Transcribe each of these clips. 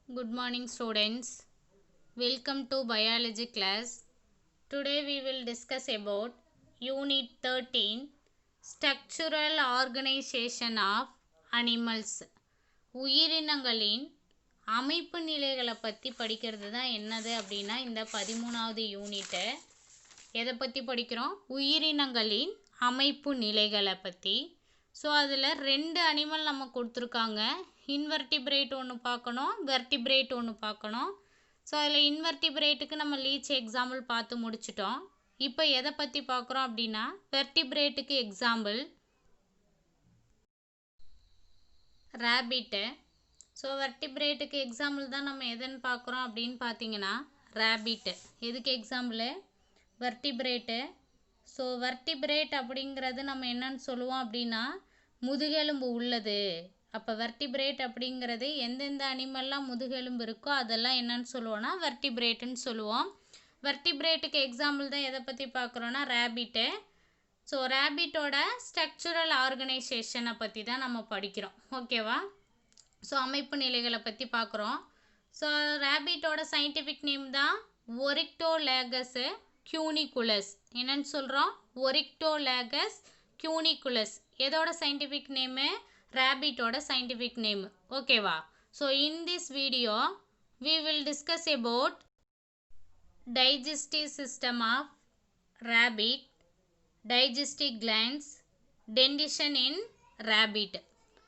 Good morning students. Welcome to biology class. Today we will discuss about unit 13 structural organization of animals. உயிரினங்களின் அமைப்பு நிலைகளை பற்றி படிக்கிறது தான் என்னது அப்படின்னா இந்த 13வது யூனிட்டை எதை பற்றி படிக்கிறோம்? உயிரினங்களின் அமைப்பு நிலைகளை பற்றி. ஸோ அதில் 2 அனிமல் நம்ம கொடுத்துருக்காங்க. இன்வெர்டிபிரேட் ஒன்று பார்க்கணும், வெர்டிபிரேட் ஒன்று பார்க்கணும். ஸோ அதில் இன்வெர்டிபிரேட்டுக்கு நம்ம லீச் எக்ஸாம்பிள் பார்த்து முடிச்சிட்டோம். இப்போ எதை பற்றி பார்க்குறோம் அப்படின்னா வெர்டிபிரேட்டுக்கு எக்ஸாம்பிள் ரேபிட்டு. ஸோ வெர்டிபிரேட்டுக்கு எக்ஸாம்பிள் தான் நம்ம எதுன்னு பார்க்குறோம் அப்படின்னு பார்த்தீங்கன்னா ரேபிட்டு. எதுக்கு எக்ஸாம்பிள்? வெர்டிபிரேட்டு. ஸோ வெர்டிபிரேட் அப்படிங்கிறது நம்ம என்னன்னு சொல்லுவோம் அப்படின்னா முதுகெலும்பு உள்ளது. அப்போ வெர்டிபிரேட் அப்படிங்கிறது எந்தெந்த அனிமல்லாம் முதுகெலும்பு இருக்கோ அதெல்லாம் என்னன்னு சொல்லுவோம்னா வெர்டிபிரேட்டுன்னு சொல்லுவோம். வெர்டிபிரேட்டுக்கு எக்ஸாம்பிள் தான் எதை பற்றி பார்க்குறோன்னா ரேபிட்டு. ஸோ ரேபிட்டோட ஸ்ட்ரக்சுரல் ஆர்கனைசேஷனை பற்றி தான் நம்ம படிக்கிறோம். ஓகேவா? ஸோ அமைப்பு நிலைகளை பற்றி பார்க்குறோம். ஸோ ரேபிட்டோட சயின்டிஃபிக் நேம் தான் ஒரிக்டோலேகஸ் கியூனிகுலஸ். என்னன்னு சொல்கிறோம்? Oryctolagus cuniculus. எதோட சயின்டிஃபிக் நேமு? ரேபிட்டோட சயின்டிஃபிக் நேம். ஓகேவா? So in this video we will discuss about digestive system of rabbit, digestive glands, dentition in rabbit.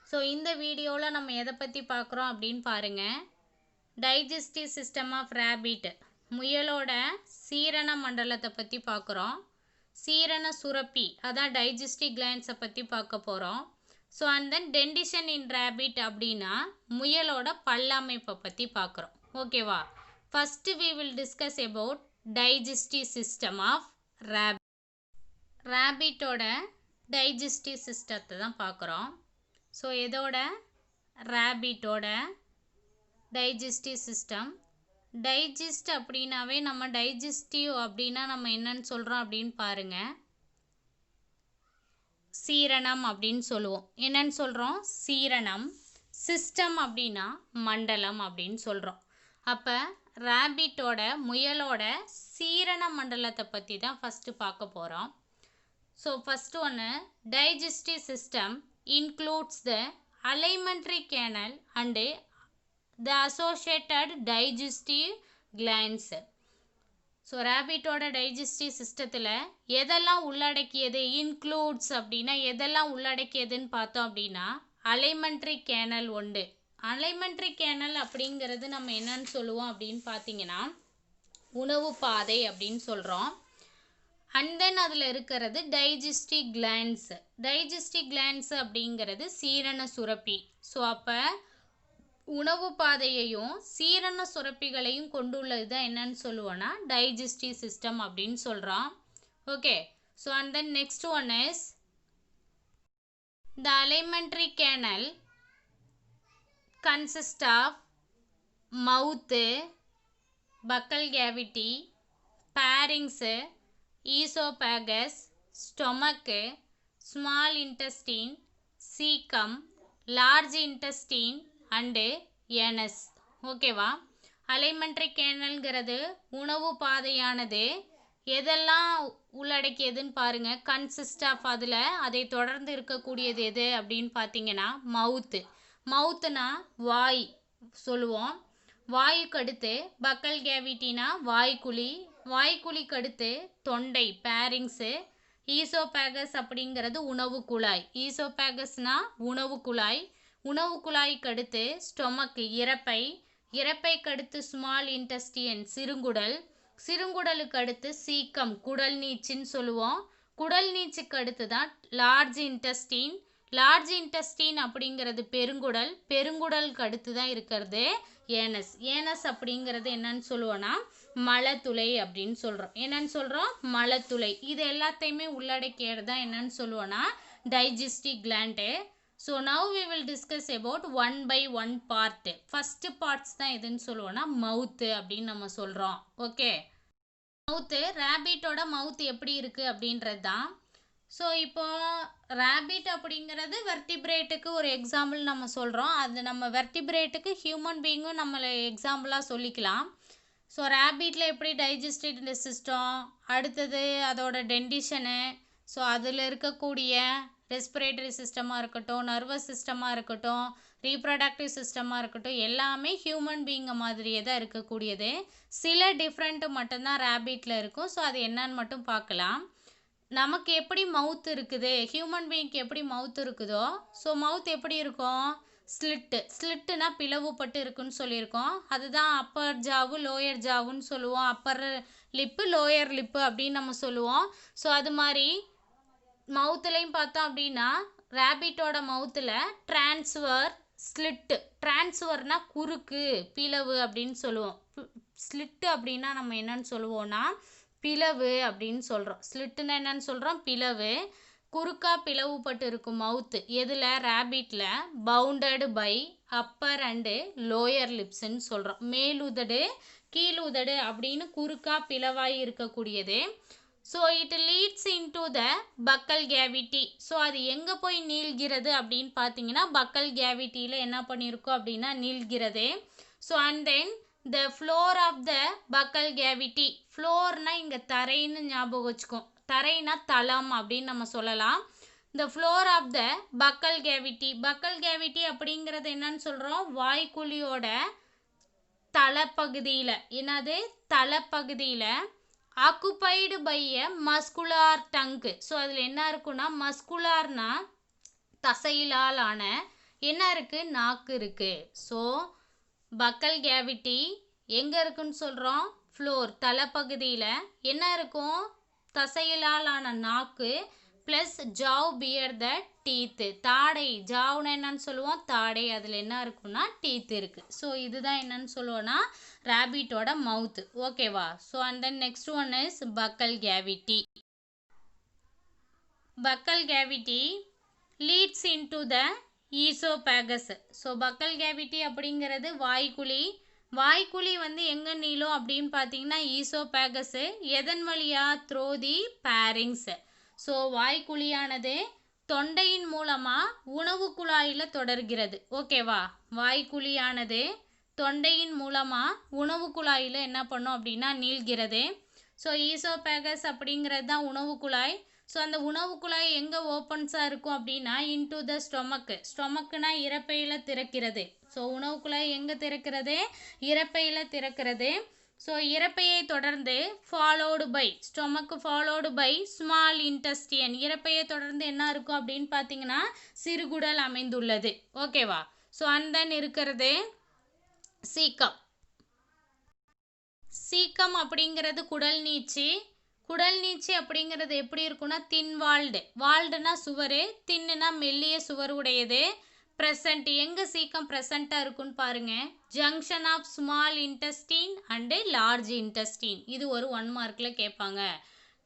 So இந்த வீடியோவில் நம்ம எதை பற்றி பார்க்குறோம் அப்படின்னு பாருங்கள். டைஜஸ்டிவ் சிஸ்டம் ஆஃப் ரேபிட், முயலோட சீரண மண்டலத்தை பற்றி பார்க்குறோம். சீரண சுரப்பி, அதான் டைஜஸ்டிவ் கிளாண்ட்ஸை பற்றி பார்க்க போகிறோம். So and then dentition in rabbit அப்படின்னா முயலோட பல்லமைப்பை பற்றி பார்க்குறோம். ஓகேவா? First we will discuss about digestive system of rabbit. ரேபிட்டோட டைஜஸ்டிவ் சிஸ்டத்தை தான் பார்க்குறோம். ஸோ எதோட? ரேபிட்டோட டைஜஸ்டிவ் சிஸ்டம். டைஜஸ்ட் அப்படின்னாவே நம்ம டைஜஸ்டிவ் அப்படின்னா நம்ம என்னன்னு சொல்கிறோம் அப்படின்னு பாருங்கள். சீரணம் அப்படின்னு சொல்லுவோம். என்னன்னு சொல்கிறோம்? சீரணம். சிஸ்டம் அப்படின்னா மண்டலம் அப்படின்னு சொல்கிறோம். அப்போ ரேபிட்டோட முயலோட சீரண மண்டலத்தை பற்றி தான் ஃபஸ்ட்டு பார்க்க போகிறோம். ஸோ ஃபஸ்ட்டு ஒன்று, digestive system includes the alimentary canal and the associated digestive glands. So ரேபிட்டோட டைஜஸ்டிவ் சிஸ்டத்தில் எதெல்லாம் உள்ளடக்கியது? இன்க்ளூட்ஸ் அப்படின்னா எதெல்லாம் உள்ளடக்கியதுன்னு பார்த்தோம் அப்படின்னா அலைமெண்ட்ரி கேனல் உண்டு. அலைமெண்ட்ரி கேனல் அப்படிங்கிறது நம்ம என்னன்னு சொல்லுவோம் அப்படின்னு பார்த்தீங்கன்னா உணவு பாதை அப்படின்னு சொல்கிறோம். அண்ட் தென் அதில் இருக்கிறது டைஜஸ்டிவ் கிளாண்ட்ஸ். டைஜஸ்டிவ் கிளாண்ட்ஸ் அப்படிங்கிறது சீரண சுரப்பி. ஸோ அப்போ உணவு பாதையையும் சீரண சுரப்பிகளையும் கொண்டுள்ளது தான் என்னன்னு சொல்லுவோன்னா டைஜஸ்டிவ் சிஸ்டம் அப்படின்னு சொல்கிறோம். Okay. So and then next one is the alimentary canal consist of mouth, buccal cavity, pharynx, oesophagus, stomach, small intestine, caecum, large intestine and anus. ஓகேவா? அலைமெண்ட்ரி கேனல்ங்கிறது உணவு பாதையானது எதெல்லாம் உள்ளடக்கியதுன்னு பாருங்கள். கன்சிஸ்ட் ஆஃப், அதில் அதை தொடர்ந்து இருக்கக்கூடியது எது அப்படின்னு பார்த்தீங்கன்னா மவுத்து. மவுத்துனா வாய் சொல்லுவோம். வாயுக்கு அடுத்து பக்கல் கேவிட்டினா வாய்க்குழி, வாய்க்குழிக்கு அடுத்து தொண்டை பேரிங்ஸு, ஈசோபேகஸ் அப்படிங்கிறது உணவு குழாய். ஈசோபேகஸ்னா உணவு குழாய். உணவு குழாய்க்கு அடுத்து ஸ்டொமக் இறப்பை, இறப்பைக்கு அடுத்து ஸ்மால் இன்டெஸ்டியன் சிறுங்குடல், சிறுங்குடலுக்கு அடுத்து சீக்கம் குடல் நீச்சின்னு சொல்லுவோம். குடல் நீச்சுக்கு அடுத்து தான் லார்ஜ் இன்டெஸ்டீன். லார்ஜ் இன்டெஸ்டீன் அப்படிங்கிறது பெருங்குடல், பெருங்குடலுக்கு அடுத்து தான் இருக்கிறது ஏனஸ். ஏனஸ் அப்படிங்கிறது என்னன்னு சொல்லுவோன்னா மலத்துளை அப்படின்னு சொல்கிறோம். என்னன்னு சொல்கிறோம்? மலத்துளை. இது எல்லாத்தையுமே உள்ளடக்கியது தான் என்னன்னு சொல்லுவோன்னா digestive gland. So now we will discuss about one by one part. First parts தான் எதுன்னு சொல்லுவோன்னா மவுத்து அப்படின்னு நம்ம சொல்கிறோம். ஓகே. மவுத்து, ரேபிட்டோட மவுத்து எப்படி இருக்குது அப்படின்றது தான். ஸோ இப்போ ரேபிட் அப்படிங்கிறது வெர்டிபிரேட்டுக்கு ஒரு எக்ஸாம்பிள் நம்ம சொல்கிறோம். அது நம்ம வெர்டிபிரேட்டுக்கு ஹியூமன் பீயிங்கும் நம்மளை எக்ஸாம்பிளாக சொல்லிக்கலாம். ஸோ ரேபிட்டில் எப்படி டைஜஸ்டிவ் சிஸ்டம், அடுத்தது அதோட டென்டிஷனு, ஸோ அதில் இருக்கக்கூடிய ரெஸ்பிரேட்டரி சிஸ்டமாக இருக்கட்டும், நர்வஸ் சிஸ்டமாக இருக்கட்டும், ரீப்ரடக்டிவ் சிஸ்டமாக இருக்கட்டும், எல்லாமே ஹியூமன் பீயிங்கை மாதிரியே தான் இருக்கக்கூடியது. சில டிஃப்ரெண்ட்டு மட்டும்தான் ரேபிட்டில் இருக்கும். ஸோ அது என்னன்னு மட்டும் பார்க்கலாம். நமக்கு எப்படி மவுத் இருக்குது, ஹியூமன் பீயிங்க்கு எப்படி மவுத் இருக்குதோ, ஸோ மவுத் எப்படி இருக்கும், ஸ்லிட்டுனா பிளவுபட்டு இருக்குன்னு சொல்லியிருக்கோம். அதுதான் அப்பர் ஜாவு லோயர் ஜாவுன்னு சொல்லுவோம். அப்பர் லிப்பு லோயர் லிப்பு அப்படின்னு நம்ம சொல்லுவோம். ஸோ அது மாதிரி மவுத்துலேயும் பார்த்தோம் அப்படின்னா ரேபிட்டோட மவுத்தில் டிரான்ஸ்வர்னா குறுக்கு பிளவு அப்படின்னு சொல்லுவோம். ஸ்லிட்டு அப்படின்னா நம்ம என்னன்னு சொல்லுவோம்னா பிளவு அப்படின்னு சொல்கிறோம். ஸ்லிட்டுன்னா என்னன்னு சொல்கிறோம், பிளவு. குறுக்கா பிளவுபட்டு இருக்கும் மவுத்து எதில், ரேபிட்டில். Bounded by upper and lower லிப்ஸ்ன்னு சொல்கிறோம். மேலுதடு கீழுதடு அப்படின்னு குறுக்கா பிளவாய் இருக்கக்கூடியது. So it leads into the buccal cavity. ஸோ அது எங்கே போய் நீள்கிறது அப்படின்னு பார்த்தீங்கன்னா பக்கல் கேவிட்டியில் என்ன பண்ணியிருக்கோம் அப்படின்னா நீள்கிறது. So and then the floor of the buccal cavity. ஃப்ளோர்னா இங்கே தரைன்னு ஞாபகம் வச்சுக்கோம். தரைனா தளம் அப்படின்னு நம்ம சொல்லலாம். The floor of the buccal cavity அப்படிங்கிறது என்னன்னு சொல்கிறோம், வாய்க்குழியோட தலைப்பகுதியில். என்னது, தலைப்பகுதியில். Occupied by a muscular tongue. So அதில் என்ன இருக்குன்னா மஸ்குலார்னா தசையிலால் ஆன என்ன இருக்குது, நாக்கு இருக்குது. ஸோ பக்கல் கேவிட்டி எங்கே இருக்குன்னு சொல்கிறோம், ஃப்ளோர் தலைப்பகுதியில். என்ன இருக்கும், தசையிலால் ஆன நாக்கு ப்ளஸ் ஜாவ் பியர் த டீத்து. தாடை, ஜாவ்னா என்னன்னு சொல்லுவோம், தாடை. அதில் என்ன இருக்குன்னா டீத் இருக்குது. ஸோ இதுதான் என்னன்னு சொல்லுவோன்னா ரேபிட்டோட மவுத்து. ஓகேவா. So and then next one is buccal cavity. Buccal cavity leads into the oesophagus. So buccal cavity அப்படிங்கிறது வாய்க்குழி வந்து எங்கே நீளும் அப்படின்னு பார்த்தீங்கன்னா ஈசோபேகஸு. எதன் வழியாக, த்ரோ தி பேரிங்ஸ். ஸோ வாய்க்குழியானது தொண்டையின் மூலமாக உணவு குழாயில் தொடர்கிறது. ஓகேவா. வாய்க்குழியானது தொண்டையின் மூலமாக உணவு குழாயில் என்ன பண்ணும் அப்படின்னா நீள்கிறது. ஸோ ஈசோபேகஸ் அப்படிங்கிறது தான் உணவு குழாய். ஸோ அந்த உணவு குழாய் எங்கே ஓப்பன்ஸாக இருக்கும் அப்படின்னா இன்டு த ஸ்டொமக்குனா இரைப்பையில் திறக்கிறது. ஸோ உணவு குழாய் எங்கே திறக்கிறது, இரைப்பையில் திறக்கிறது. ஸோ இரைப்பையை தொடர்ந்து ஸ்டொமக்கு ஃபாலோடு பை ஸ்மால் இன்டெஸ்டியன். இரைப்பையை தொடர்ந்து என்ன இருக்கும் அப்படின்னு பார்த்தீங்கன்னா சிறுகுடல் அமைந்துள்ளது. ஓகேவா. ஸோ அண்ட் தென் இருக்கிறது சீக்கம் அப்படிங்கிறது குடல் நீச்சி அப்படிங்கிறது எப்படி இருக்குன்னா வால்டுனா சுவர், தின்னுனா மெல்லிய சுவர் உடையது. ப்ரெசண்ட் எங்கே சீக்கம் ப்ரெசண்ட்டாக இருக்குன்னு பாருங்கள், junction of small intestine and large intestine. இது ஒரு 1 மார்க்கில் கேட்பாங்க.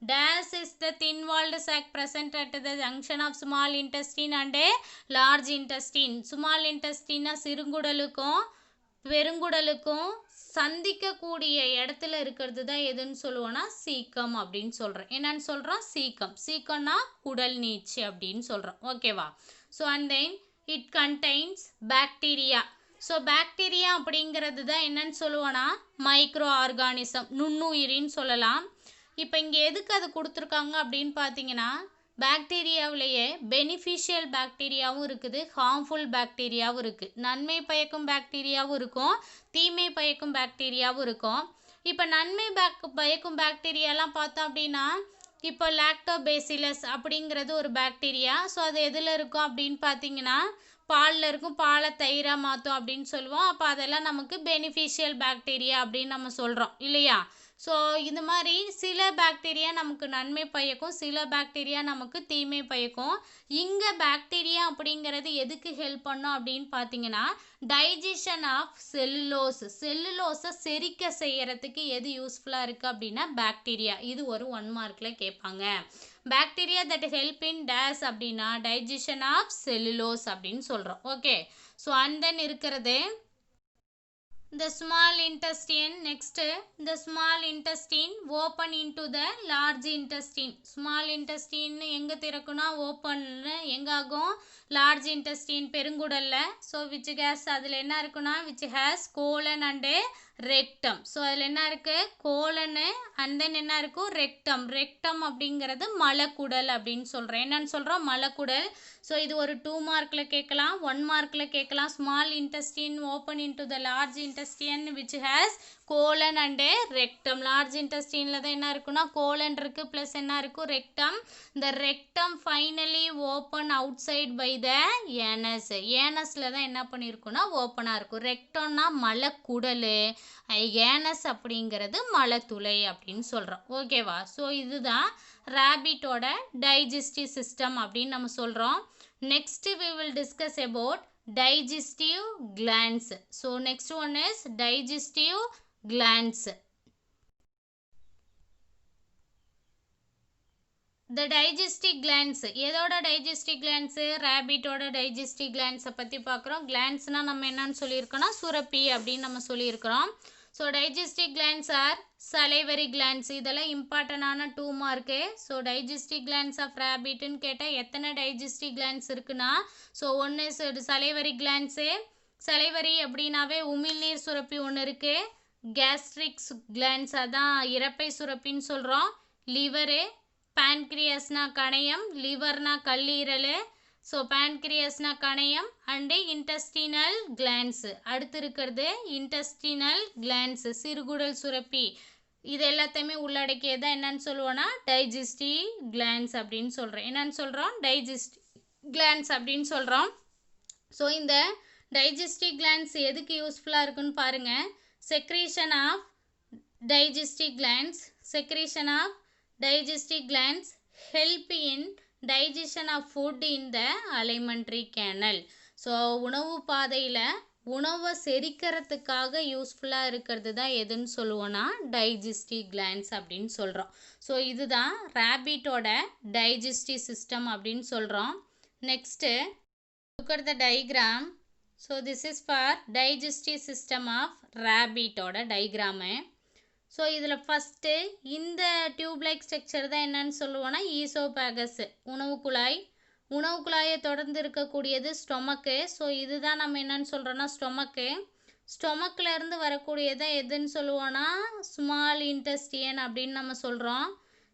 This is the thin walled sac present at the junction of small intestine and large intestine. Small இன்டெஸ்டின்னா சிறுங்குடலுக்கும் பெருங்குடலுக்கும் சந்திக்கக்கூடிய இடத்துல இருக்கிறது தான் எதுன்னு சொல்லுவோன்னா சீக்கம் அப்படின்னு சொல்கிறோம். என்னன்னு சொல்கிறோம், சீக்கம்னா குடல் நீச்சி அப்படின்னு சொல்கிறோம். ஓகேவா. So and then it contains bacteria. So bacteria அப்படிங்கிறது தான் என்னன்னு சொல்லுவோன்னா மைக்ரோ ஆர்கானிசம், நுண்ணுயிரின்னு சொல்லலாம். இப்போ இங்கே எதுக்கு அது கொடுத்துருக்காங்க அப்படின்னு பார்த்தீங்கன்னா பாக்டீரியாவிலேயே பெனிஃபிஷியல் பாக்டீரியாவும் இருக்குது, ஹார்ம்ஃபுல் பாக்டீரியாவும் இருக்குது. நன்மை பயக்கும் பாக்டீரியாவும் இருக்கும், தீமை பயக்கும் பாக்டீரியாவும் இருக்கும். இப்போ நன்மை பயக்கும் பாக்டீரியாலாம் பார்த்தோம் அப்படின்னா இப்போ லாக்டோபேசிலஸ் அப்படிங்கிறது ஒரு பாக்டீரியா. ஸோ அது எதில் இருக்கும் அப்படின்னு பார்த்தீங்கன்னா பாலில் இருக்கும், பாலை தயிராக மாற்றும் அப்படின்னு சொல்லுவோம். அப்போ அதெல்லாம் நமக்கு பெனிஃபிஷியல் பாக்டீரியா அப்படின்னு நம்ம சொல்கிறோம் இல்லையா. ஸோ இது மாதிரி சில பாக்டீரியா நமக்கு நன்மை பயக்கும், சில பாக்டீரியா நமக்கு தீமை பயக்கும். இங்கே பாக்டீரியா அப்படிங்கிறது எதுக்கு ஹெல்ப் பண்ணும் அப்படின்னு பார்த்தீங்கன்னா டைஜஷன் ஆஃப் செல்லுலோஸை செரிக்க செய்யறதுக்கு எது யூஸ்ஃபுல்லாக இருக்குது அப்படின்னா பாக்டீரியா. இது ஒரு 1 மார்க்கில் கேட்பாங்க. Bacteria that help in days அப்படின்னா டைஜஷன் ஆஃப் செல்லுலோஸ் அப்படின்னு சொல்கிறோம். ஓகே. ஸோ அண்ட் தென் இருக்கிறது the small intestine. Next, the small intestine open into the large intestine. Small intestine எங்க திறக்குனா open எங்க ஆகும் large intestine பெருங்குடல்ல. So which has அதில் என்ன இருக்குன்னா which has colon and rectum. So அதில் என்ன இருக்கு colon and then என்ன இருக்கும் rectum. rectum அப்படிங்கிறது மலக்குடல் அப்படின்னு சொல்கிறேன். என்னன்னு சொல்கிறோம் மலக்குடல். ஸோ இது ஒரு 2 மார்க்கில் கேட்கலாம், 1 மார்க்கில் கேட்கலாம். Small intestine open into the large intestine which has colon and rectum. Large இன்டெஸ்டினில் தான் என்ன இருக்குன்னா கோலன் இருக்குது ப்ளஸ் என்ன இருக்கும் ரெக்டம். இந்த rectum finally open outside by the anus. ஏனஸில் தான் என்ன பண்ணியிருக்குன்னா ஓப்பனாக இருக்கும். ரெக்டம்னா மலக்குடல், ஏனஸ் அப்படிங்கிறது மலத்துளை அப்படின்னு சொல்கிறோம். ஓகேவா? ஸோ இதுதான் ரேபிட்டோட டைஜஸ்டிவ் சிஸ்டம் அப்படின்னு நம்ம சொல்கிறோம். Next we will discuss about digestive glands. So next one is digestive glands. The digestive glands. எதோட digestive glands? rabbitோட digestive glands பற்றி பார்க்குறோம். glandsனா நம்ம என்னன்னு சொல்லியிருக்கோம்னா சுரப்பி அப்படின்னு நம்ம சொல்லியிருக்கிறோம். So digestive glands are salivary glands. இதெல்லாம் இம்பார்ட்டண்டான 2 mark. So digestive glands of rabbitன்னு கேட்டால் எத்தனை digestive glands இருக்குன்னா ஸோ ஒன்று salivary glands. salivary அப்படின்னாவே உமிழ்நீர் சுரப்பி ஒன்று இருக்குது. gastric glands அதான் இரைப்பை சுரப்பின்னு சொல்கிறோம். லிவரு, pancreasனா கணையம், லிவர்னா கல்லீரல், ஸோ pancreasனா கணையம் அண்டு intestinal glands. அடுத்து இருக்கிறது intestinal glands சிறுகுடல் சுரப்பி. இது எல்லாத்தையுமே உள்ளடக்கியது தான் என்னன்னு சொல்லுவோன்னா டைஜஸ்டிவ் கிளான்ஸ் அப்படின்னு சொல்கிறோம். என்னன்னு சொல்கிறோம் டைஜஸ்டிவ் கிளான்ஸ் அப்படின்னு சொல்கிறோம். ஸோ இந்த டைஜஸ்டிவ் கிளான்ஸ் எதுக்கு யூஸ்ஃபுல்லாக இருக்குன்னு பாருங்கள். Secretion of digestive glands. Secretion of digestive glands help in digestion of food in the alimentary canal. So உணவு பாதையில் உணவை செரிக்கிறதுக்காக யூஸ்ஃபுல்லாக இருக்கிறது தான் எதுன்னு சொல்லுவோன்னா டைஜஸ்டிவ் கிளான்ஸ் அப்படின்னு சொல்கிறோம். ஸோ இதுதான் ரேபிட்டோட டைஜஸ்டிவ் சிஸ்டம் அப்படின்னு சொல்கிறோம். Next look at the diagram. So this is for digestive system of rabbitோட டயக்ராமு. ஸோ இதில் ஃபஸ்ட்டு இந்த டியூப் லைக் ஸ்ட்ரக்சர் தான் என்னன்னு சொல்லுவோன்னா ஈசோபேகஸ் உணவு குழாய். உணவு குழாயை தொடர்ந்து இருக்கக்கூடியது ஸ்டொமக்கு. ஸோ இதுதான் நம்ம என்னன்னு சொல்கிறோன்னா ஸ்டொமக்கு. ஸ்டொமக்கிலேருந்து வரக்கூடியதான் எதுன்னு சொல்லுவோன்னா ஸ்மால் இன்டெஸ்டியன் அப்படின்னு நம்ம சொல்கிறோம்.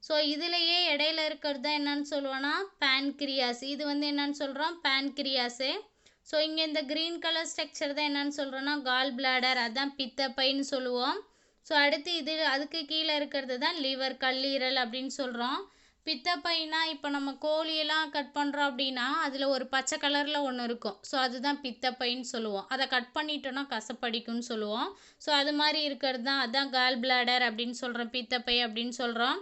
ஸோ இதுலேயே இடையில இருக்கிறது தான் என்னன்னு சொல்லுவோன்னா பேன்கிரியாஸ். இது வந்து என்னன்னு சொல்கிறோம் பேன்கிரியாஸு. ஸோ இங்கே இந்த க்ரீன் கலர் ஸ்ட்ரக்சர் தான் என்னன்னு சொல்கிறோன்னா கால் பிளாடர், அதுதான் பித்தப்பைன்னு சொல்லுவோம். ஸோ அடுத்து இது அதுக்கு கீழே இருக்கிறது தான் லிவர் கல்லீரல் அப்படின்னு சொல்கிறோம். பித்தப்பைனா இப்போ நம்ம கோழியெல்லாம் கட் பண்ணுறோம் அப்படின்னா அதில் ஒரு பச்சை கலரில் ஒன்று இருக்கும். ஸோ அதுதான் பித்தப்பைன்னு சொல்லுவோம். அதை கட் பண்ணிட்டோன்னா கசப்படிக்கும்னு சொல்லுவோம். ஸோ அது மாதிரி இருக்கிறது தான் அதுதான் கால் பிளாடர் அப்படின்னு சொல்கிறோம், பித்தப்பை அப்படின்னு சொல்கிறோம்.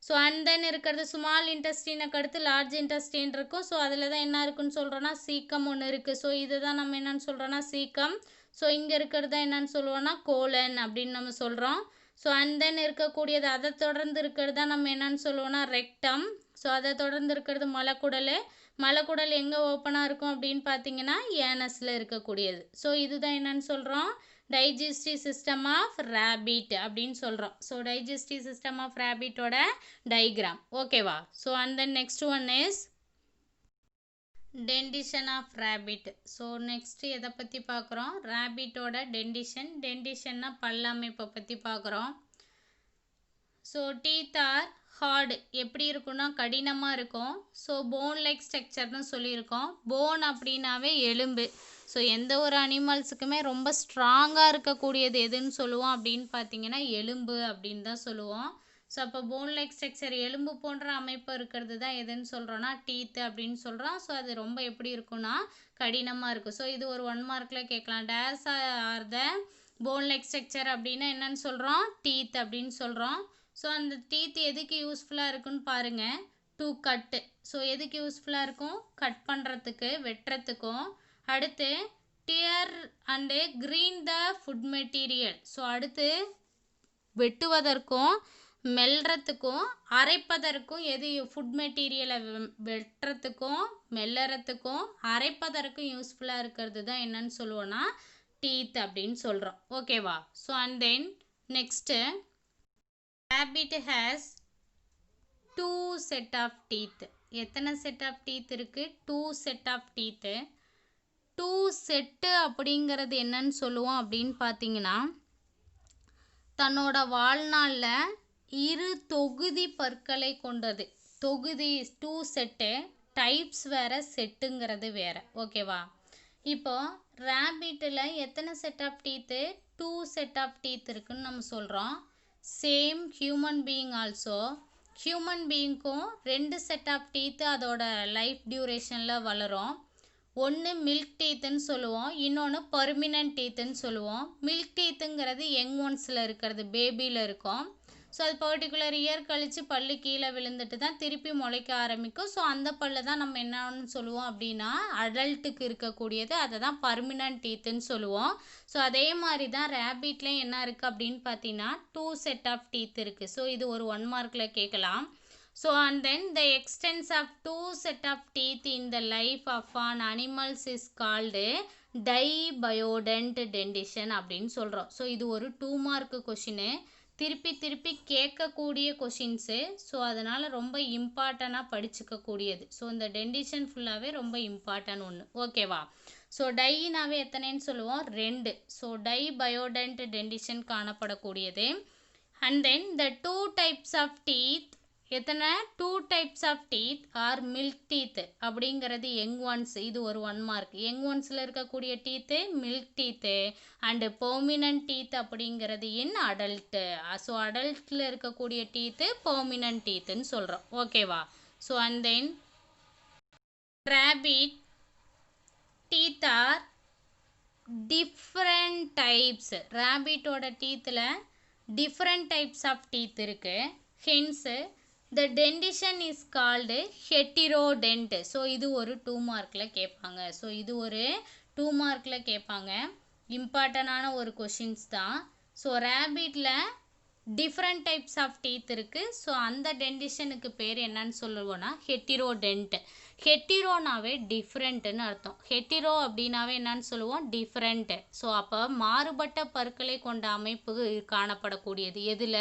ஸோ அண்ட் தென் இருக்கிறது ஸ்மால் இன்டெஸ்டினுக்கு அடுத்து லார்ஜ் இன்டெஸ்டின் இருக்கும். ஸோ அதில் தான் என்ன இருக்குன்னு சொல்கிறோன்னா சீக்கம் ஒன்று இருக்குது. ஸோ இதுதான் நம்ம என்னன்னு சொல்கிறோன்னா சீக்கம். ஸோ இங்கே இருக்கிறது தான் என்னன்னு சொல்லுவோன்னா கோலன் அப்படின்னு நம்ம சொல்கிறோம். ஸோ அண்ட் தென் இருக்கக்கூடியது அதை தொடர்ந்து இருக்கிறது தான் நம்ம என்னன்னு சொல்லுவோன்னா ரெக்டம். ஸோ அதை தொடர்ந்து இருக்கிறது மலக்குடல். மலக்குடல் எங்கே ஓப்பனாக இருக்கும் அப்படின்னு பார்த்தீங்கன்னா ஏனஸில் இருக்கக்கூடியது. ஸோ இதுதான் என்னன்னு சொல்கிறோம் டைஜஸ்டிவ் சிஸ்டம் ஆஃப் ரேபிட் அப்படின்னு சொல்கிறோம். ஸோ டைஜஸ்டிவ் சிஸ்டம் ஆஃப் ரேபிட்டோட டயக்ராம். ஓகேவா? So and then next one is dentition of rabbit. So next எதை பற்றி பார்க்குறோம் ரேபிட்டோட டென்டிஷன். டென்டிஷன்னா பல்லமைப்பை பற்றி பார்க்குறோம். ஸோ டீத் ஆர் ஹார்டு எப்படி இருக்குன்னா கடினமாக இருக்கும். ஸோ போன் லைக் ஸ்ட்ரக்சர்னு சொல்லியிருக்கோம். போன் அப்படின்னாவே எலும்பு. ஸோ எந்த ஒரு அனிமல்ஸுக்குமே ரொம்ப ஸ்ட்ராங்காக இருக்கக்கூடியது எதுன்னு சொல்லுவோம் அப்படின்னு பார்த்தீங்கன்னா எலும்பு அப்படின்னு தான் சொல்லுவோம். ஸோ அப்போ போன் லைக் ஸ்ட்ரக்சர் எலும்பு போன்ற அமைப்பு இருக்கிறது தான் எதுன்னு சொல்கிறோன்னா டீத்து அப்படின்னு சொல்கிறோம். ஸோ அது ரொம்ப எப்படி இருக்குன்னா கடினமாக இருக்கும். ஸோ இது ஒரு 1 மார்க்கில் கேட்கலாம். Days or the phone like structure அப்படின்னா என்னன்னு சொல்கிறோம் டீத் அப்படின்னு சொல்கிறோம். ஸோ அந்த டீத் எதுக்கு யூஸ்ஃபுல்லாக இருக்குன்னு பாருங்கள். To cut. ஸோ எதுக்கு யூஸ்ஃபுல்லாக இருக்கும் கட் பண்ணுறதுக்கு வெட்டுறதுக்கும். அடுத்து dear and green the food material. So அடுத்து வெட்டுவதற்கும் மெல்றதுக்கும் அரைப்பதற்கும் எது ஃபுட் மெட்டீரியலை வெட்டுறதுக்கும் மெல்லறதுக்கும் அரைப்பதற்கும் யூஸ்ஃபுல்லாக இருக்கிறது தான் என்னன்னு சொல்லுவோன்னா டீத் அப்படின்னு சொல்கிறோம். ஓகேவா? So and then next rabbit has 2 set of teeth. எத்தனை செட் ஆஃப் டீத் இருக்குது? 2 செட் ஆஃப் டீத்து. 2 செட்டு அப்படிங்கிறது என்னன்னு சொல்லுவோம் அப்படின்னு பார்த்தீங்கன்னா, தன்னோட வாழ்நாளில் 2 தொகுதி பற்களை கொண்டது. தொகுதி 2 செட்டு, டைப்ஸ் வேறு, செட்டுங்கிறது வேறு. ஓகேவா? இப்போ ரேபிட்டில் எத்தனை set of teeth? 2 set of teeth இருக்குன்னு நம்ம சொல்கிறோம். Same human being also. Human பீயிங்க்கும் 2 செட் ஆஃப் டீத்து அதோட லைஃப் டியூரேஷனில் வளரும். ஒன்று மில்க் டீத்துன்னு சொல்லுவோம், இன்னொன்று பர்மினன்ட் டீத்துன்னு சொல்லுவோம். மில்க் டீத்துங்கிறது யங் ஒன்ஸில் இருக்கிறது, பேபியில் இருக்கும். ஸோ அது பர்டிகுலர் இயர் கழித்து பல்லு கீழே விழுந்துட்டு தான் திருப்பி முளைக்க ஆரம்பிக்கும். ஸோ அந்த பல்ல தான் நம்ம என்னன்னு சொல்லுவோம் அப்படின்னா அடல்ட்டுக்கு இருக்கக்கூடியது, அதை தான் பர்மினன்ட் டீத்துன்னு சொல்லுவோம். ஸோ அதே மாதிரி தான் ரேபிட்லேயும் என்ன இருக்குது அப்படின்னு பார்த்தீங்கன்னா 2 செட் ஆஃப் டீத் இருக்குது. ஸோ இது ஒரு 1 மார்க்கில் கேட்கலாம். So and then the extent of 2 set of teeth in the life of an animals is called dibiodent dentition அப்படின்னு சொல்கிறோம். ஸோ இது ஒரு 2 மார்க் கொஷினு, திருப்பி கேட்கக்கூடிய கொஷின்ஸு. ஸோ அதனால் ரொம்ப இம்பார்ட்டண்ட்டாக படிச்சுக்கக்கூடியது. ஸோ இந்த டென்டிஷன் ஃபுல்லாகவே ரொம்ப இம்பார்ட்டன் ஒன்று. ஓகேவா? ஸோ டைனாவே எத்தனைன்னு சொல்லுவோம்? 2. ஸோ டைபயோடென்ட் டென்டிஷன் காணப்படக்கூடியது. And then the 2 types of teeth, எத்தனை? 2 types of teeth are milk teeth அப்படிங்கிறது யங் ஒன்ஸ். இது ஒரு 1 மார்க். யங் ஒன்ஸில் இருக்கக்கூடிய teeth milk teeth, and permanent teeth அப்படிங்கிறது இன் அடல்ட்டு. ஸோ அடல்ட்டில் இருக்கக்கூடிய டீத்து பெர்மினன்ட் டீத்துன்னு சொல்கிறோம். ஓகேவா? So and then rabbit teeth are different types. ரேபிட்டோட டீத்தில் டிஃப்ரெண்ட் டைப்ஸ் ஆஃப் டீத் இருக்குது. Hence the dentition is called heterodent. So இது ஒரு 2 மார்க்கில் கேட்பாங்க. ஸோ இது ஒரு 2 மார்க்கில் கேட்பாங்க. இம்பார்ட்டண்டான ஒரு கொஷின்ஸ் தான். ஸோ ரேபிட்டில் டிஃப்ரெண்ட் டைப்ஸ் ஆஃப் டீத் இருக்குது. ஸோ அந்த டென்டிஷனுக்கு பேர் என்னன்னு சொல்லுவோன்னா ஹெட்டிரோடென்ட். ஹெட்டிரோனாவே டிஃப்ரெண்ட்டுன்னு அர்த்தம். ஹெட்டிரோ அப்படின்னாவே என்னன்னு சொல்லுவோம்? டிஃப்ரெண்ட்டு. ஸோ அப்போ மாறுபட்ட பற்களை கொண்ட அமைப்பு காணப்படக்கூடியது எதில்?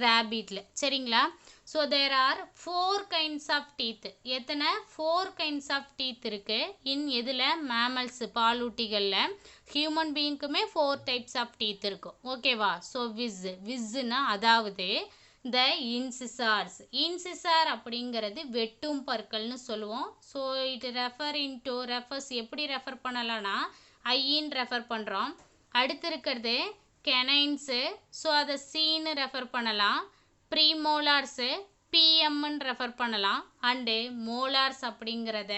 ரேபிட்டில். சரிங்களா? So there are 4 kinds of teeth. எத்தனை? 4 கைண்ட்ஸ் ஆஃப் டீத் இருக்குது. இன் எதில்? மேமல்ஸ், பாலூட்டிகளில். ஹியூமன் பீயிங்க்குமே 4 டைப்ஸ் ஆஃப் டீத் இருக்கும். ஓகேவா? ஸோ விஸ்ஸுன்னா அதாவது த இன்சிசார்ஸ். இன்சிசார் அப்படிங்கிறது வெட்டும் பற்கள்னு சொல்லுவோம். ஸோ இட் ரெஃபர்ஸ் எப்படி ரெஃபர் பண்ணலாம்னா ஐன்னு ரெஃபர் பண்ணுறோம். அடுத்து இருக்கிறது கெனைன்ஸு. ஸோ அதை சீன்னு ரெஃபர் பண்ணலாம். ப்ரீமோலார்ஸு பிஎம்ன்னு ரெஃபர் பண்ணலாம். அண்டு மோலார்ஸ் அப்படிங்கிறத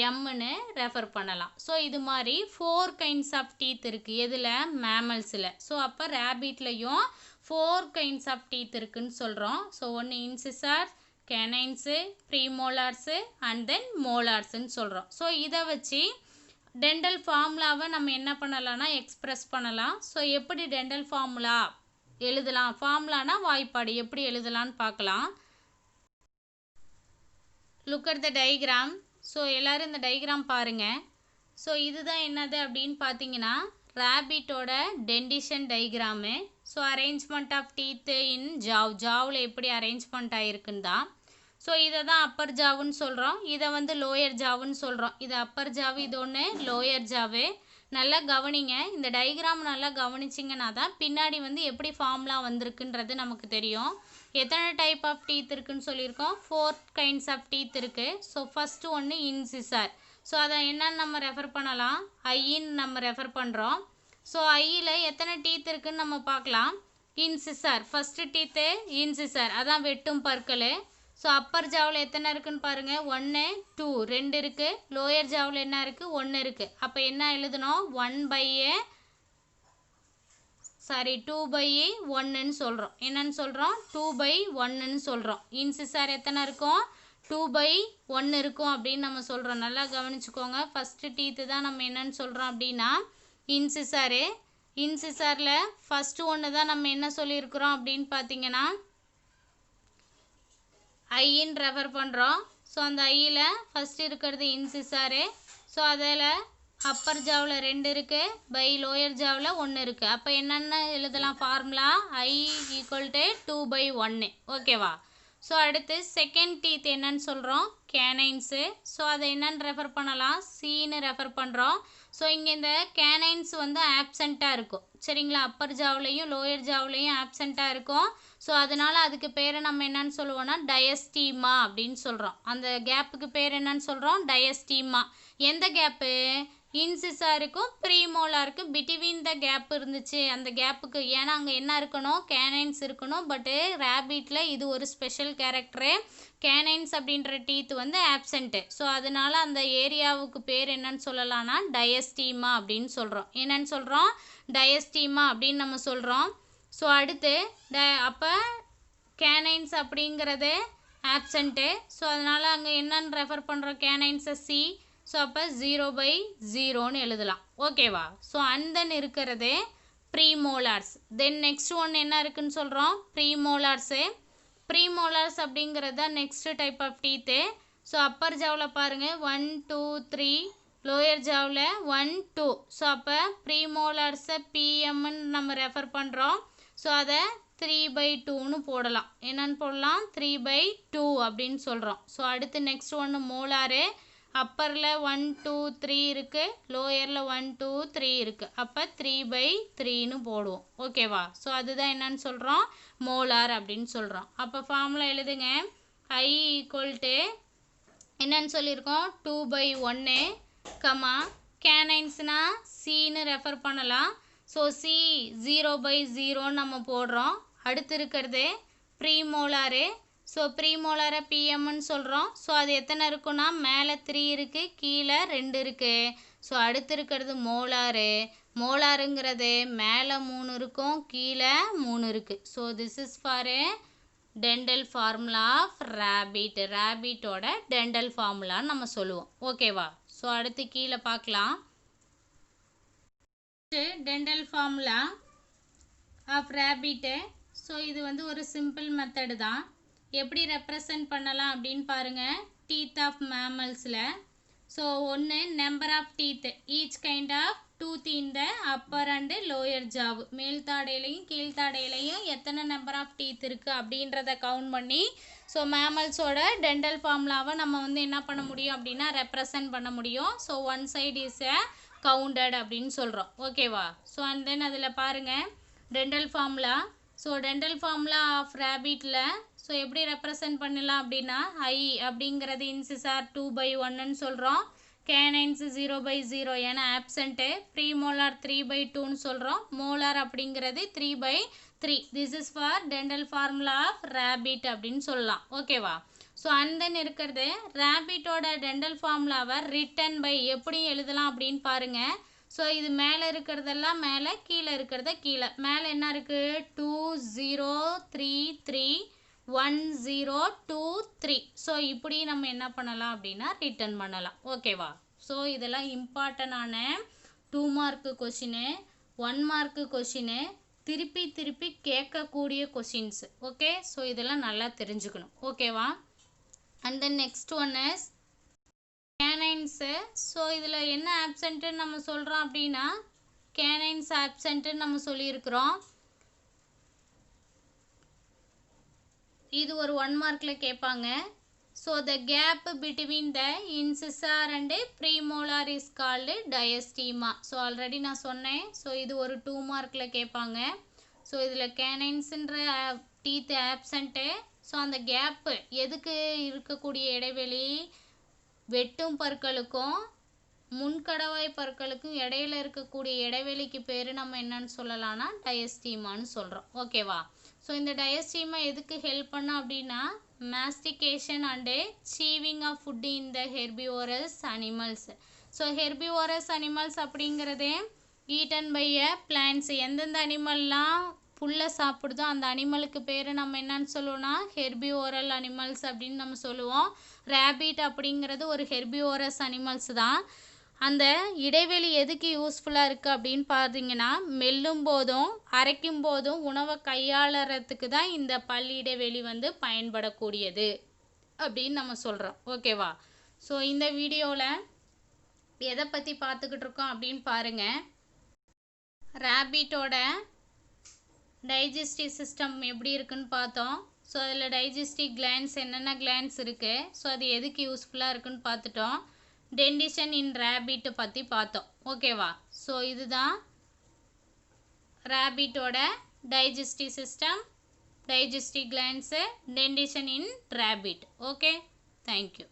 எம்னு ரெஃபர் பண்ணலாம். ஸோ இது மாதிரி 4 கைண்ட்ஸ் ஆஃப் டீத் இருக்குது. எதில்? மேமல்ஸில். ஸோ அப்போ ரேபிட்லையும் 4 கைண்ட்ஸ் ஆஃப் டீத் இருக்குன்னு சொல்கிறோம். ஸோ ஒன்று இன்சிசார், கெனைன்ஸு, ப்ரீமோலார்ஸு அண்ட் தென் மோலார்ஸுன்னு சொல்கிறோம். ஸோ இதை வச்சு டென்டல் ஃபார்முலாவை நம்ம என்ன பண்ணலாம்னா எக்ஸ்ப்ரெஸ் பண்ணலாம். ஸோ எப்படி டென்டல் ஃபார்முலா எழுதலாம்? ஃபார்முலானா வாய்ப்பாடு எப்படி எழுதலான்னு பார்க்கலாம். Look at the diagram. So எல்லோரும் இந்த டயக்ராம் பாருங்கள். ஸோ இதுதான் என்னது அப்படின்னு பார்த்தீங்கன்னா ரேபிட்டோட dentition diagram. So arrangement of teeth in ஜாவில் எப்படி அரேஞ்ச்மெண்ட் ஆகிருக்குன்னு தான். ஸோ இதை தான் அப்பர் ஜாவுன்னு சொல்கிறோம், இதை வந்து லோயர் ஜாவுன்னு சொல்கிறோம். இது அப்பர் ஜாவு, இது ஒன்று லோயர் ஜாவு. நல்லா கவனிங்க. இந்த டயக்ராம் நல்லா கவனிச்சிங்கன்னா தான் பின்னாடி வந்து எப்படி ஃபார்முலா வந்திருக்குன்றது நமக்கு தெரியும். எத்தனை டைப் ஆஃப் டீத் இருக்குன்னு சொல்லியிருக்கோம்? 4 கைண்ட்ஸ் ஆஃப் டீத் இருக்குது. ஸோ ஃபஸ்ட்டு ஒன்று இன்சிசார். ஸோ அதை என்னன்னு நம்ம ரெஃபர் பண்ணலாம்? ஐன்னு நம்ம ரெஃபர் பண்ணுறோம். ஸோ ஐயில் எத்தனை டீத் இருக்குதுன்னு நம்ம பார்க்கலாம். இன்சிசார் ஃபஸ்ட்டு டீத்து இன்சிசார், அதான் வெட்டும் பற்கள். ஸோ அப்பர் ஜாவில் எத்தனை இருக்குன்னு பாருங்கள்? 1 2 2 இருக்குது. லோயர் ஜாவில் என்ன இருக்குது? 1 இருக்குது. அப்போ என்ன எழுதணும்? 2/1ன்னு சொல்கிறோம். என்னன்னு சொல்கிறோம்? 2/1ன்னு சொல்கிறோம். இன்சிசார் எத்தனை இருக்கும்? 2/1 இருக்கும் அப்படின்னு நம்ம சொல்கிறோம். நல்லா கவனிச்சுக்கோங்க. ஃபஸ்ட்டு டீத்து தான் நம்ம என்னன்னு சொல்கிறோம் அப்படின்னா இன்சிசாரு. இன்சிசாரில் ஃபஸ்ட்டு ஒன்று தான் நம்ம என்ன சொல்லியிருக்கிறோம் அப்படின்னு பார்த்தீங்கன்னா ஐன்னு ரெஃபர் பண்ணுறோம். ஸோ அந்த ஐயில் ஃபஸ்ட்டு இருக்கிறது இன்சிசாரு. ஸோ அதில் அப்பர் ஜாவில் 2 இருக்குது, பை லோயர் ஜாவில் 1 இருக்குது. அப்போ என்னென்ன எழுதலாம் ஃபார்முலா? I equal to 2/1. ஓகேவா? ஸோ அடுத்து செகண்ட் டீத் என்னன்னு சொல்கிறோம்? கேனைன்ஸு. ஸோ அதை என்னன்னு ரெஃபர் பண்ணலாம்? சின்னு ரெஃபர் பண்ணுறோம். ஸோ இங்கே இந்த கேனைன்ஸ் வந்து ஆப்சண்ட்டாக இருக்கும். சரிங்களா? அப்பர் ஜாவ்லையும் லோயர் ஜாவ்லையும் ஆப்சண்ட்டாக இருக்கும். ஸோ அதனால் அதுக்கு பேரை நம்ம என்னன்னு சொல்லுவோம்னா டயஸ்டீமா அப்படின்னு சொல்கிறோம். அந்த கேப்புக்கு பேர் என்னன்னு சொல்கிறோம்? டயஸ்டீமா. எந்த கேப்பு? இன்சிசாருக்கும் ப்ரீமோலாருக்கும் பிட்வீன் த கேப் இருந்துச்சு. அந்த கேப்புக்கு ஏன்னா அங்கே என்ன இருக்கணும்? கேனைன்ஸ் இருக்கணும். பட்டு ரேபிட்டில் இது ஒரு ஸ்பெஷல் கேரக்டரு. கேனைன்ஸ் அப்படின்ற டீத் வந்து ஆப்சண்ட்டு. ஸோ அதனால் அந்த ஏரியாவுக்கு பேர் என்னன்னு சொல்லலாம்னா டயஸ்டீமா அப்படின்னு சொல்கிறோம். என்னன்னு சொல்கிறோம்? டயஸ்டீமா அப்படின்னு நம்ம சொல்கிறோம். ஸோ அடுத்து அப்போ கேனைன்ஸ் அப்படிங்கிறது ஆப்சண்ட்டு. ஸோ அதனால் அங்கே என்னன்னு ரெஃபர் பண்ணுறோம்? கேனைன்ஸை சி. ஸோ அப்போ 0/0ன்னு எழுதலாம். ஓகேவா? ஸோ அண்ட் தென் இருக்கிறது ப்ரீமோலார்ஸ். தென் நெக்ஸ்ட் ஒன் என்ன இருக்குன்னு சொல்கிறோம்? ப்ரீமோலார்ஸு. ப்ரீமோலார்ஸ் அப்படிங்கிறது தான் next type of teeth. So upper ஜாவில் பாருங்கள் 1 2 3, லோயர் ஜாவில் 1 2. ஸோ அப்போ ப்ரீமோலார்ஸை பிஎம்ன்னு நம்ம ரெஃபர் பண்ணுறோம். ஸோ அதை 3/2ன்னு போடலாம். என்னன்னு போடலாம்? 3/2 அப்படின்னு சொல்கிறோம். ஸோ அடுத்து நெக்ஸ்ட் ஒன்று மோலாரு. அப்பரில் 1 2 3 இருக்குது, லோயரில் 1 2 3 இருக்குது. அப்போ 3/3ன்னு போடுவோம். ஓகேவா? ஸோ அதுதான் என்னன்னு சொல்கிறோம்? மோலார் அப்படின்னு சொல்கிறோம். அப்போ ஃபார்முலா எழுதுங்க. I ஈக்குவல் டு என்னன்னு சொல்லியிருக்கோம்? 2/1, கேனைன்ஸ்னா சின்னு ரெஃபர் பண்ணலாம். ஸோ சி 0/0ன்னு நம்ம போடுறோம். அடுத்து இருக்கிறது ப்ரீமோலாரு. ஸோ ப்ரீமோலாரை பிஎம்ன்னு சொல்கிறோம். ஸோ அது எத்தனை இருக்குன்னா மேலே 3 இருக்குது, கீழே 2 இருக்குது. ஸோ அடுத்து இருக்கிறது மோலாரு. மோலாருங்கிறது மேலே 3 இருக்கும், கீழே 3 இருக்குது. So this is for dental formula of rabbit. ரேபிட்டோட டென்டல் ஃபார்முலான்னு நம்ம சொல்லுவோம். ஓகேவா? ஸோ அடுத்து கீழே பார்க்கலாம். Dental formula of rabbit. So இது வந்து ஒரு சிம்பிள் மெத்தடு தான். எப்படி ரெப்ரசன்ட் பண்ணலாம் அப்படின்னு பாருங்கள். டீத் ஆஃப் மேமல்ஸில் ஸோ ஒன்று number of teeth each kind of tooth in the upper and lower jaw. மேல் தாடையிலையும் கீழ்த்தாடையிலையும் எத்தனை நம்பர் ஆஃப் டீத் இருக்குது அப்படின்றத கவுண்ட் பண்ணி ஸோ மேமல்ஸோட டென்டல் ஃபார்முலாவை நம்ம வந்து என்ன பண்ண முடியும் அப்படின்னா ரெப்ரசன்ட் பண்ண முடியும். So one side is a counted அப்படின்னு சொல்கிறோம். ஓகேவா? ஸோ அண்ட் தென் அதில் பாருங்கள் dental formula. So dental formula of ரேபிட்டில் ஸோ எப்படி ரெப்ரசன்ட் பண்ணலாம் அப்படின்னா I அப்படிங்கிறது இன்சிசார் 2/1ன்னு சொல்கிறோம். கேனைன்ஸ் 0/0 ஏன்னா ஆப்சண்ட்டு. ப்ரீமோலார் 3/2ன்னு சொல்கிறோம். மோலார் அப்படிங்கிறது 3/3. This is for dental formula of rabbit அப்படின்னு சொல்லலாம். ஓகேவா? ஸோ அண்ட் தென் இருக்கிறது ரேபிட்டோட டென்டல் ஃபார்முலாவை ரிட்டன் பை எப்படி எழுதலாம் அப்படின்னு பாருங்கள். ஸோ இது மேலே இருக்கிறதெல்லாம் மேலே, கீழே இருக்கிறத கீழே. மேலே என்ன இருக்குது? 2 0 3 3 1 0 2 3. ஸோ இப்படி நம்ம என்ன பண்ணலாம் அப்படின்னா ரிட்டன் பண்ணலாம். ஓகேவா? ஸோ இதெல்லாம் இம்பார்ட்டண்டான 2 மார்க்கு கொஷினு, 1 மார்க்கு கொஷினு, திருப்பி திருப்பி கேட்கக்கூடிய கொஷின்ஸ். ஓகே? ஸோ இதெல்லாம் நல்லா தெரிஞ்சுக்கணும். ஓகேவா? And then next one is canines. So இதில் என்ன ஆப்சண்ட்டுன்னு நம்ம சொல்கிறோம் அப்படின்னா கேனைன்ஸ் ஆப்சண்ட்டுன்னு நம்ம சொல்லியிருக்கிறோம். இது ஒரு 1 மார்க்கில் கேட்பாங்க. So the gap between the incisor and premolar is called diastema. So already நான் சொன்னேன். ஸோ இது ஒரு 2 மார்க்கில் கேட்பாங்க. ஸோ இதில் கேனைன்ஸுன்ற டீத் ஆப்சண்ட்டு. ஸோ அந்த கேப்பு எதுக்கு இருக்கக்கூடிய இடைவெளி? வெட்டும் பற்களுக்கும் முன்கடவாய் பற்களுக்கும் இடையில இருக்கக்கூடிய இடைவெளிக்கு பேர் நம்ம என்னன்னு சொல்லலாம்னா டயஸ்டீமான்னு சொல்கிறோம். ஓகேவா? ஸோ இந்த டயஸ்டீமா எதுக்கு ஹெல்ப் பண்ணோம் அப்படின்னா mastication and chewing of food in the herbivorous animals. So herbivorous animals அப்படிங்கிறது ஈட்டன் பை எ பிளான்ட்ஸ். எந்தெந்த அனிமல்லாம் புல்லை சாப்பிடுதோ அந்த அனிமலுக்கு பேர் நம்ம என்னன்னு சொல்லுவோம்னா ஹெர்பிவோரல் அனிமல்ஸ் அப்படின்னு நம்ம சொல்லுவோம். ரேபிட் அப்படிங்கிறது ஒரு ஹெர்பிவோரஸ் அனிமல்ஸ் தான். அந்த இடைவெளி எதுக்கு யூஸ்ஃபுல்லாக இருக்குது அப்படின்னு பார்த்தீங்கன்னா மெல்லும் போதும் அரைக்கும் போதும் உணவை கையாளுறதுக்கு தான் இந்த பல் இடைவெளி வந்து பயன்படக்கூடியது அப்படின்னு நம்ம சொல்கிறோம். ஓகேவா? ஸோ இந்த வீடியோவில் எதை பற்றி பார்த்துக்கிட்டு இருக்கோம் அப்படின்னு பாருங்கள். ரேபிட்டோட டைஜஸ்டிவ் சிஸ்டம் எப்படி இருக்குன்னு பார்த்தோம். ஸோ அதில் டைஜஸ்டிவ் கிளான்ஸ் என்னென்ன கிளான்ஸ் இருக்குது, ஸோ அது எதுக்கு யூஸ்ஃபுல்லாக இருக்குன்னு பார்த்துட்டோம். டென்டிஷன் இன் ரேபிட்டை பற்றி பார்த்தோம். ஓகேவா? ஸோ இதுதான் ரேபிட்டோட digestive system, digestive glands, dentition in rabbit. Okay, thank you.